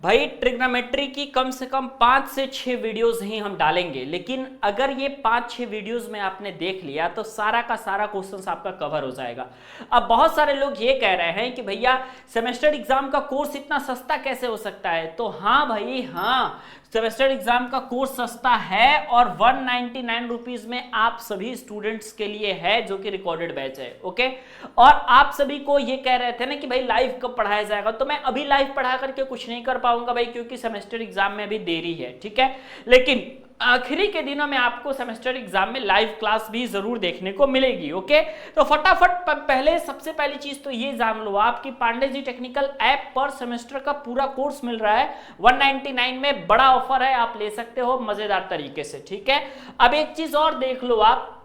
भाई ट्रिग्नोमेट्री की कम से कम 5 से 6 वीडियोस ही हम डालेंगे, लेकिन अगर ये 5-6 वीडियोस में आपने देख लिया तो सारा का सारा क्वेश्चंस आपका कवर हो जाएगा। अब बहुत सारे लोग ये कह रहे हैं कि भैया सेमेस्टर एग्जाम का कोर्स इतना सस्ता कैसे हो सकता है। तो हाँ भाई हाँ, सेमेस्टर एग्जाम का कोर्स सस्ता है और 199 रुपीज में आप सभी स्टूडेंट्स के लिए है, जो कि रिकॉर्डेड बैच है। ओके, और आप सभी को ये कह रहे थे ना कि भाई लाइव कब पढ़ाया जाएगा, तो मैं अभी लाइव पढ़ा करके कुछ नहीं कर पाऊंगा भाई, क्योंकि सेमेस्टर एग्जाम में अभी देरी है। ठीक है, लेकिन आखिरी के दिनों में आपको सेमेस्टर एग्जाम में लाइव क्लास भी जरूर देखने को मिलेगी। ओके, तो फटाफट पहले सबसे पहली चीज तो ये जान लो, आपकी पांडे जी टेक्निकल ऐप पर सेमेस्टर का पूरा कोर्स मिल रहा है 199 में। बड़ा ऑफर है, आप ले सकते हो मजेदार तरीके से। ठीक है, अब एक चीज और देख लो आप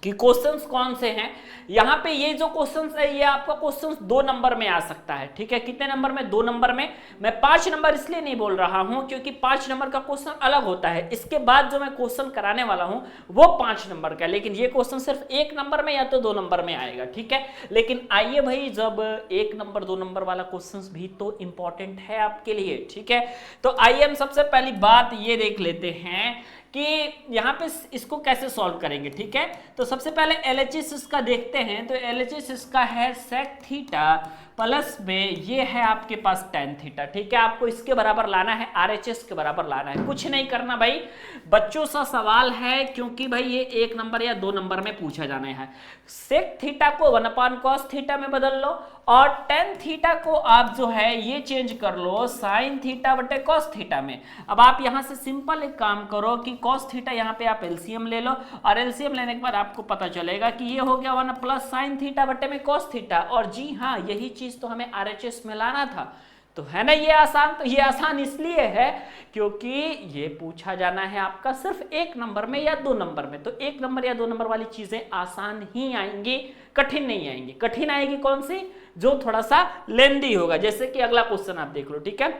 कि क्वेश्चंस कौन से हैं। यहां पे ये जो क्वेश्चंस है ये आपका क्वेश्चंस 2 नंबर में आ सकता है। ठीक है, कितने नंबर में? 2 नंबर में। मैं 5 नंबर इसलिए नहीं बोल रहा हूं क्योंकि 5 नंबर का क्वेश्चन अलग होता है, इसके बाद जो मैं क्वेश्चन कराने वाला हूं वो 5 नंबर का, लेकिन ये क्वेश्चन सिर्फ 1 नंबर में या तो 2 नंबर में आएगा। ठीक है, लेकिन आइए भाई, जब 1 नंबर 2 नंबर वाला क्वेश्चन भी तो इंपॉर्टेंट है आपके लिए। ठीक है, तो आइए हम सबसे पहली बात ये देख लेते हैं कि यहां पे इसको कैसे सॉल्व करेंगे। ठीक है, तो सबसे पहले एलएचएस इसका देखते हैं। तो एलएचएस इसका है सेक थीटा प्लस में ये है आपके पास टेन थीटा। ठीक है, आपको इसके बराबर लाना है, आरएचएस के बराबर लाना है, कुछ नहीं करना भाई, बच्चों सा सवाल है क्योंकि भाई ये 1 नंबर या 2 नंबर में पूछा जाना है। सेक थीटा को 1/cos थीटा में बदल लो और टेन थीटा को आप जो है ये चेंज कर लो साइन थीटा बटे कॉस थीटा में। अब आप यहां से सिंपल एक काम करो कि कॉस थीटा यहां पे आप एलसीएम ले लो और एलसीएम लेने के बाद आपको पता चलेगा कि ये हो गया 1 प्लस साइन थीटा बटे में कॉस थीटा। और जी हाँ, यही चीज तो हमें आरएचएस में लाना था, तो है ना ये आसान। तो ये आसान इसलिए है क्योंकि ये पूछा जाना है आपका सिर्फ 1 नंबर में या 2 नंबर में, तो 1 नंबर या 2 नंबर वाली चीजें आसान ही आएंगी, कठिन नहीं आएंगी। कठिन आएगी कौन सी? जो थोड़ा सा लेंदी होगा, जैसे कि अगला क्वेश्चन आप देख लो। ठीक है,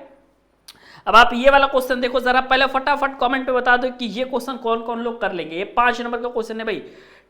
अब आप ये वाला क्वेश्चन देखो जरा, पहले फटाफट कमेंट पे बता दो कि ये क्वेश्चन कौन कौन लोग कर लेंगे। ये 5 नंबर का क्वेश्चन है भाई,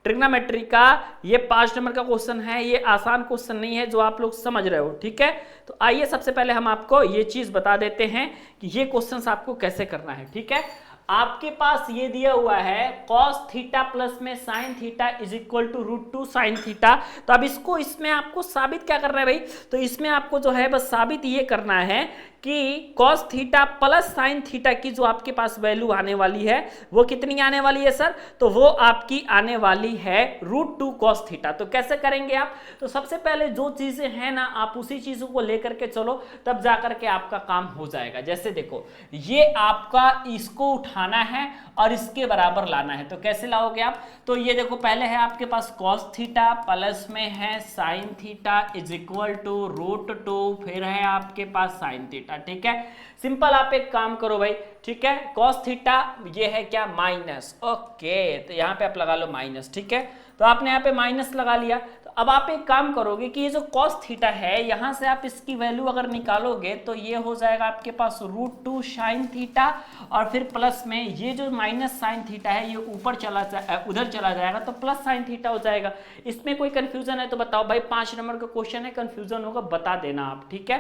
ट्रिग्नोमेट्री का ये 5 नंबर का क्वेश्चन है, ये आसान क्वेश्चन नहीं है जो आप लोग समझ रहे हो। ठीक है, तो आइए सबसे पहले हम आपको ये चीज बता देते हैं कि ये क्वेश्चन आपको कैसे करना है। ठीक है, आपके पास ये दिया हुआ है cos थीटा प्लस में sin theta is equal to √2 sin theta. तो अब इसको इसमें आपको साबित क्या करना है भाई? तो इसमें आपको जो है बस साबित ये करना है कि cos theta plus sin theta की जो आपके पास वैल्यू आने वाली है वो कितनी आने वाली है सर? तो वो आपकी आने वाली है √2 cos थीटा। तो कैसे करेंगे आप? तो सबसे पहले जो चीजें हैं ना आप उसी चीजों को लेकर के चलो, तब जाकर के आपका काम हो जाएगा। जैसे देखो, ये आपका इसको उठाना है और इसके बराबर लाना है, तो कैसे लाओगे आप? तो ये देखो, पहले है आपके पास cos थीटा प्लस में है sin theta is equal to √2, फिर है आपके पास sin थीटा। ठीक है, सिंपल आप एक काम करो भाई। ठीक है, cos थीटा ये है क्या? माइनस। ओके, तो यहां पे आप लगा लो माइनस। ठीक है, तो आपने यहाँ पे माइनस लगा लिया। तो अब आप एक काम करोगे कि ये जो cos थीटा है यहां से आप इसकी वैल्यू अगर निकालोगे तो ये हो जाएगा आपके पास √2 sin थीटा और फिर प्लस में ये जो माइनस sin थीटा है ये ऊपर उधर चला जाएगा तो प्लस sin थीटा हो जाएगा। इसमें कोई कंफ्यूजन है तो बताओ भाई, 5 नंबर का क्वेश्चन है, कंफ्यूजन होगा बता देना आप। ठीक है,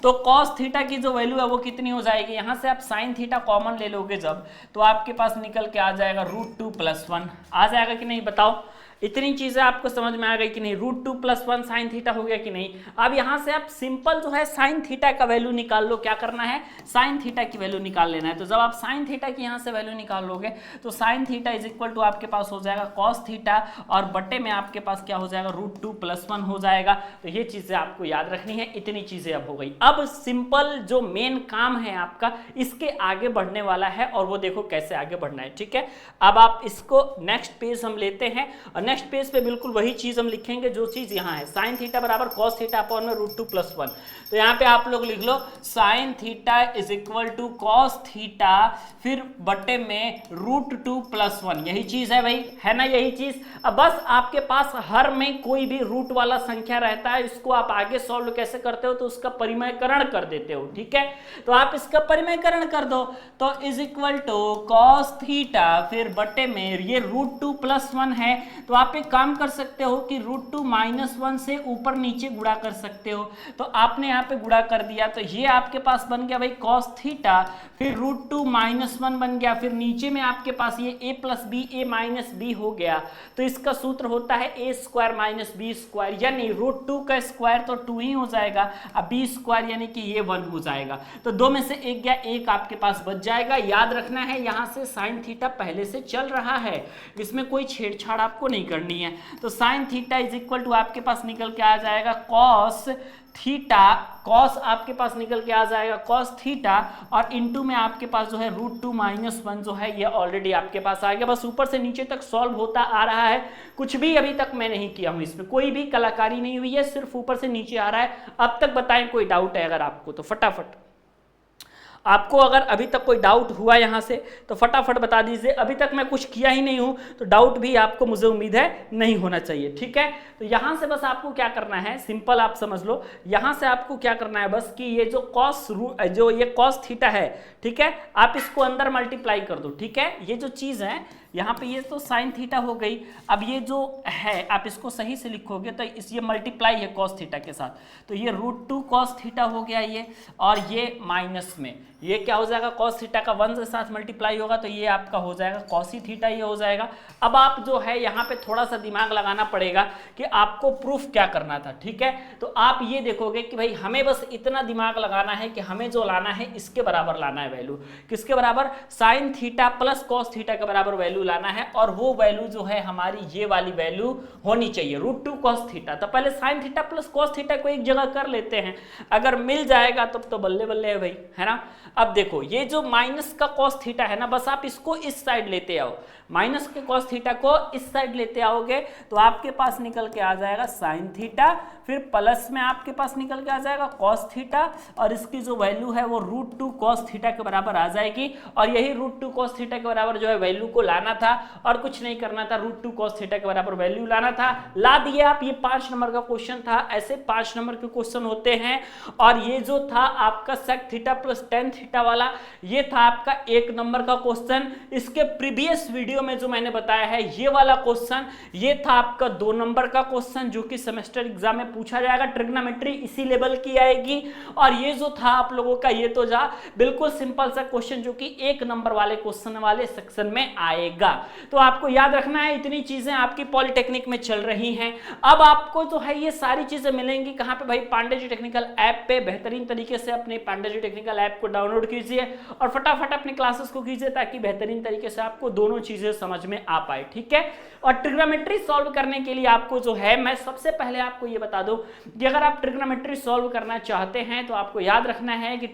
तो cos थीटा की जो वैल्यू है वो कितनी हो जाएगी? यहां से आप sin थीटा कॉमन ले लोगे जब, तो आपके पास निकल के आ जाएगा √2 + 1 आ जाएगा कि नहीं बताओ? इतनी चीजें आपको समझ में आ गई कि नहीं? √2 + 1 sin थीटा हो गया कि नहीं? अब यहां से आप सिंपल जो है sin थीटा का वैल्यू निकाल लो। क्या करना है? sin थीटा की वैल्यू निकाल लेना है। तो जब आप sin थीटा की यहां से वैल्यू निकाल लोगे तो sin theta is equal to आपके पास हो जाएगा cos थीटा और बटे में आपके पास क्या हो जाएगा? √2 + 1 हो जाएगा। तो ये चीजें आपको याद रखनी है। इतनी चीजें अब हो गई। अब सिंपल जो मेन काम है आपका इसके आगे बढ़ने वाला है और वो देखो कैसे आगे बढ़ना है। ठीक है, अब आप इसको नेक्स्ट पेज हम लेते हैं और नेक्स्ट पेज पे बिल्कुल वही चीज हम लिखेंगे जो चीज यहाँ है, sin थीटा बराबर cos थीटा अपॉन में √2 + 1। तो यहाँ पे आप लोग लिख लो sin theta is equal to cos theta फिर बटे में √2 + 1। यही चीज है भाई, है ना यही चीज? अब बस आपके पास हर में कोई भी रूट वाला संख्या रहता है, इसको आप आगे सॉल्व कैसे करते हो? तो उसका परिमयकरण कर देते हो। ठीक है, तो आप इसका परिमयकरण कर दो तो is equal to cos theta फिर बटे में ये √2 + 1 है, तो तो आप एक काम कर सकते हो कि √2 -1 से ऊपर नीचे गुणा कर सकते हो। तो आपने यहाँ पे गुणा कर दिया, तो ये आपके पास बन गया भाई cos थीटा, फिर √2 -1 बन गया, फिर नीचे में आपके पास ये a + b a - b हो गया। तो इसका सूत्र होता है a² - b², यानी √2 का स्क्वायर तो 2 ही हो जाएगा, अब b² यानी कि ये 1 हो जाएगा। तो 2 में से 1 गया, 1 आपके पास बच जाएगा। याद रखना है यहाँ से साइन थीटा पहले से चल रहा है, इसमें कोई छेड़छाड़ आपको नहीं करनी है। तो sine theta is equal to आपके पास निकल के आ जाएगा कॉस थीटा, कॉस आपके पास निकल के आ जाएगा कॉस थीटा, और इनटू में आपके पास जो है √2 - 1 जो है ये ऑलरेडी आपके पास आ गया। बस ऊपर से नीचे तक सॉल्व होता आ रहा है, कुछ भी अभी तक मैं नहीं किया हूं, इसमें कोई भी कलाकारी नहीं हुई है, सिर्फ ऊपर से नीचे आ रहा है। अब तक बताएं कोई डाउट है अगर आपको, तो फटाफट आपको अगर अभी तक कोई डाउट हुआ यहाँ से तो फटाफट बता दीजिए। अभी तक मैं कुछ किया ही नहीं हूँ तो डाउट भी आपको, मुझे उम्मीद है, नहीं होना चाहिए। ठीक है, तो यहाँ से बस आपको क्या करना है, सिंपल आप समझ लो, यहाँ से आपको क्या करना है बस कि ये जो कॉस थीटा है, ठीक है, आप इसको अंदर मल्टीप्लाई कर दो। ठीक है, ये जो चीज़ है यहाँ पे, ये तो साइन थीटा हो गई। अब ये जो है आप इसको सही से लिखोगे तो ये मल्टीप्लाई है कॉस थीटा के साथ, तो ये √2 कॉस थीटा हो गया ये, और ये माइनस में ये क्या हो जाएगा, कॉस थीटा का 1 के साथ मल्टीप्लाई होगा तो ये आपका हो जाएगा कॉसी थीटा, ये हो जाएगा। अब आप जो है यहाँ पे थोड़ा सा दिमाग लगाना पड़ेगा कि आपको प्रूफ क्या करना था। ठीक है, तो आप ये देखोगे कि भाई हमें बस इतना दिमाग लगाना है कि हमें जो लाना है इसके बराबर लाना है वैल्यू, किसके बराबर, sine theta plus cos theta के बराबर वैल्यू लाना है, और वो वैल्यू जो है हमारी ये वाली वैल्यू होनी चाहिए √2 कॉस थीटा। तो पहले sine theta plus cos theta को एक जगह कर लेते हैं, अगर मिल जाएगा तब तो बल्ले बल्ले है भाई, है ना। अब देखो ये जो माइनस का कॉस थीटा है ना, बस आप इसको इस साइड लेते आओ, माइनस के कॉस थीटा को इस साइड लेते आओगे तो आपके पास निकल के आ जाएगा साइन थीटा, फिर प्लस में आपके पास निकल के आ जाएगा कॉस थीटा, और इसकी जो वैल्यू है वो √2 कॉस थीटा के बराबर आ जाएगी। और यही √2 कॉस थीटा के बराबर जो है वैल्यू को लाना था, और कुछ नहीं करना था, √2 कॉस थीटा के बराबर वैल्यू लाना था, ला दिए आप। ये 5 नंबर का क्वेश्चन था, ऐसे 5 नंबर के क्वेश्चन होते हैं। और ये जो था आपका sec theta plus tan theta वाला, ये था आपका 1 नंबर का क्वेश्चन। इसके प्रीवियस वीडियो में जो मैंने बताया है ये वाला क्वेश्चन, ये था आपका 2 नंबर का क्वेश्चन जो कि सेमेस्टर एग्जाम में पूछा जाएगा, ट्रिग्नोमेट्री इसी लेवल की आएगी। और ये जो था आप लोगों का, ये तो जा बिल्कुल सिंपल सा क्वेश्चन जो कि 1 नंबर वाले क्वेश्चन वाले सेक्शन में आएगा। तो आपको याद रखना है इतनी चीजें आपकी पॉलिटेक्निक में चल रही हैं। अब आपको जो है ये सारी चीजें मिलेंगी कहां पे भाई, पांडे जी टेक्निकल ऐप पे। बेहतरीन तरीके से अपने पांडे जी टेक्निकल ऐप को डाउनलोड कीजिए और फटाफट अपनी क्लासेस को कीजिए, ताकि बेहतरीन तरीके से आपको दोनों चीजें समझ में आ पाए। ठीक है, और ट्रिग्नोमेट्री सॉल्व करने के लिए आपको जो है, मैं सबसे पहले आपको ये बता दूं कि अगर आप ट्रिग्नोमेट्री सॉल्व करना चाहते हैं तो आपको याद रखना है कि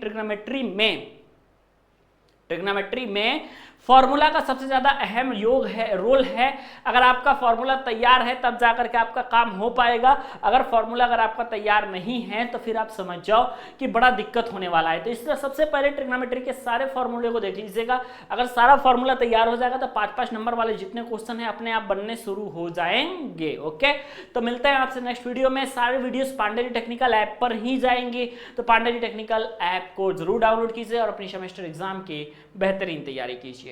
ट्रिग्नोमेट्री में फॉर्मूला का सबसे ज्यादा अहम रोल है। अगर आपका फॉर्मूला तैयार है तब जाकर के आपका काम हो पाएगा। अगर फॉर्मूला अगर आपका तैयार नहीं है तो फिर आप समझ जाओ कि बड़ा दिक्कत होने वाला है। तो इसलिए सबसे पहले ट्रिग्नोमेट्री के सारे फॉर्मूले को देख लीजिएगा। अगर सारा फॉर्मूला तैयार हो जाएगा तो 5-5 नंबर वाले जितने क्वेश्चन है अपने आप बनने शुरू हो जाएंगे। ओके, तो मिलते हैं आपसे नेक्स्ट वीडियो में। सारे videos Pandey ji technical app पर ही जाएंगे, तो पांडे जी टेक्निकल ऐप को जरूर डाउनलोड कीजिए और अपनी सेमेस्टर एग्जाम की बेहतरीन तैयारी कीजिए।